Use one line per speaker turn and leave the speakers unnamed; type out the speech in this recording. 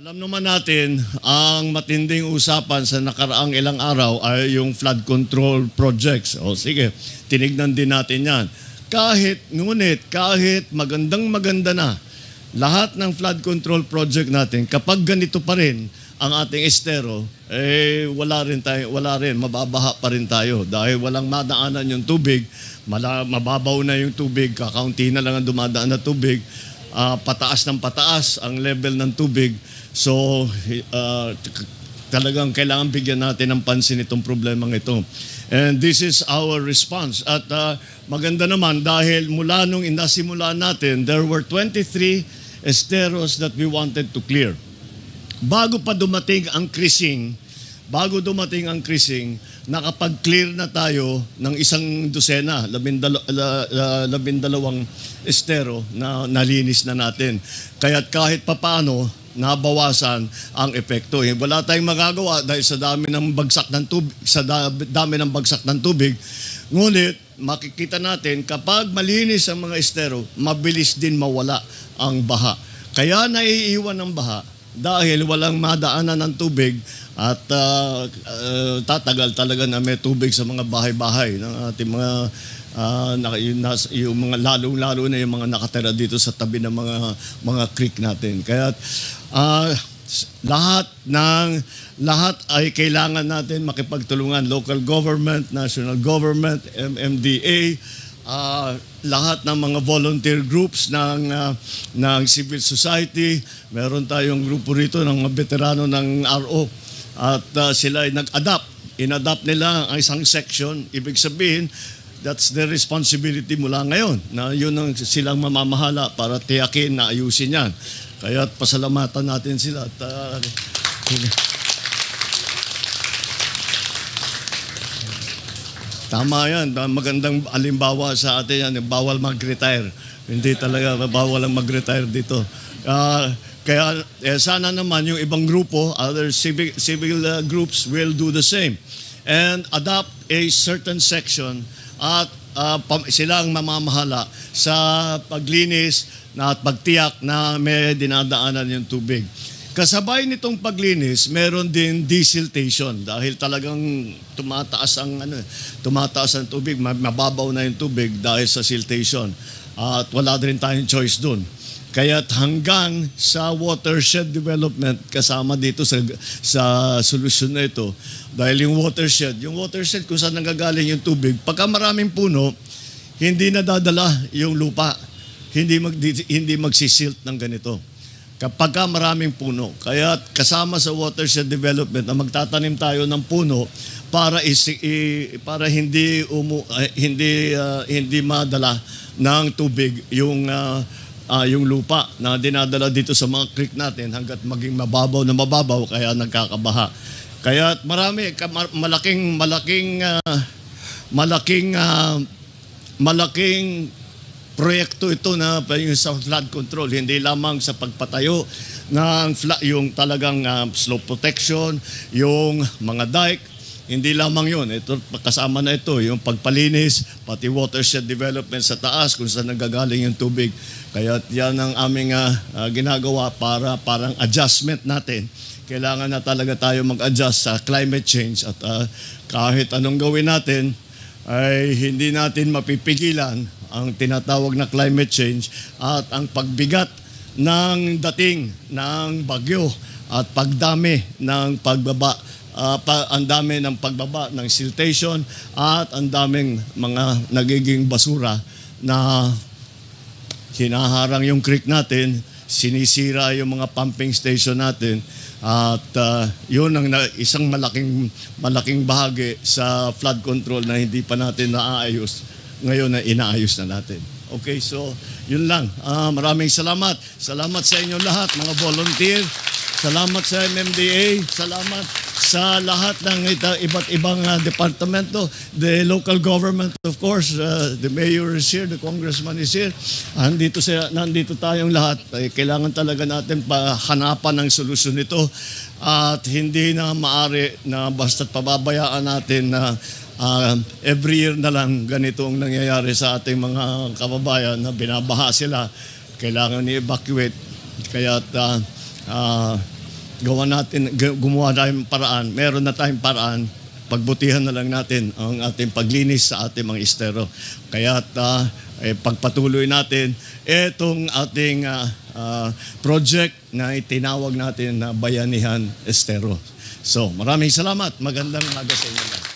Alam naman natin, ang matinding usapan sa nakaraang ilang araw ay yung flood control projects. O sige, tinignan din natin yan. Ngunit kahit maganda na lahat ng flood control project natin, kapag ganito pa rin ang ating estero, wala rin, mababaha pa rin tayo dahil walang madaanan yung tubig, mababaw na yung tubig, kakaunti na lang ang dumadaan na tubig, pataas ng pataas ang level ng tubig. So, talagang kailangan bigyan natin ng pansin itong problemang ito. And this is our response. At maganda naman dahil mula nung inasimulan natin, there were 23 esteros that we wanted to clear. Bago dumating ang krising, nakapag-clear na tayo ng isang dosena, 12 estero na nalinis na natin. Kaya't kahit papaano, nabawasan ang epekto. Wala tayong magagawa dahil sa dami ng bagsak ng tubig, Ngunit makikita natin kapag malinis ang mga estero, mabilis din mawala ang baha. Kaya naiiwan ang baha dahil walang madaanan ng tubig at tatagal talaga na may tubig sa mga bahay-bahay ng ating mga yung mga lalo na yung mga nakatira dito sa tabi ng mga creek natin. Kaya lahat ay kailangan natin makipagtulungan, local government, national government, MMDA, lahat ng mga volunteer groups ng civil society. Meron tayong grupo rito ng mga veterano ng RO at sila ay in-adapt nila ang isang section. Ibig sabihin, that's their responsibility mula ngayon na yun ang silang mamamahala para tiyakin na ayusin yan. Kaya pasalamatan natin sila. Tama yan. Magandang alimbawa sa atin yan. Bawal mag-retire. Hindi talaga bawal ang mag-retire dito. Kaya sana naman yung ibang grupo, other civil groups will do the same and adopt a certain section at sila ang mamamahala sa paglinis at pagtiyak na may dinadaanan yung tubig. Kasabay nitong paglinis, meron din desiltation dahil talagang tumataas ang tubig, mababaw na yung tubig dahil sa siltation. At wala din tayong choice dun. Kaya't hanggang sa watershed development kasama dito sa solusyon na ito. Dahil yung watershed kung saan nanggagaling yung tubig, pagka maraming puno, hindi nadadala yung lupa. Hindi magsisilt ng ganito. Kapag maraming puno. Kaya kasama sa watershed development na magtatanim tayo ng puno para hindi madala ng tubig yung lupa na dinadala dito sa mga creek natin hanggat maging mababaw kaya nagkakabaha. Kaya malaking proyekto ito na yung sa flood control, hindi lamang sa pagpatayo ng yung talagang slope protection, yung mga dike, hindi lamang yun. Ito, kasama na ito, yung pagpalinis, pati watershed development sa taas kung saan nanggagaling yung tubig. Kaya yan ang aming ginagawa para parang adjustment natin. Kailangan na talaga tayo mag-adjust sa climate change at kahit anong gawin natin, ay hindi natin mapipigilan ang tinatawag na climate change at ang pagbigat ng dating ng bagyo at pagdami ng pagbaba, ang dami ng pagbaba ng siltation at ang daming mga nagiging basura na hinaharang yung creek natin, sinisira yung mga pumping station natin at yun ang isang malaking bahagi sa flood control na hindi pa natin naaayos. Ngayon na inaayos na natin. Okay, so yun lang. Maraming salamat. Salamat sa inyo lahat, mga volunteer. Salamat sa MMDA. Salamat sa lahat ng iba't ibang departamento. The local government, of course, the mayor is here, the congressman is here. Nandito tayong lahat. Kailangan talaga natin hanapan ng solusyon nito. At hindi na maaari na basta't pababayaan natin na every year na lang ganito ang nangyayari sa ating mga kababayan na binabaha sila. Kailangan i-evacuate. Kaya gumawa tayong paraan, meron na tayong paraan, pagbutihan na lang natin ang ating paglinis sa ating mga estero. Kaya pagpatuloy natin itong ating project na itinawag natin na Bayanihan Estero. So, maraming salamat. Magandang umaga sa inyo.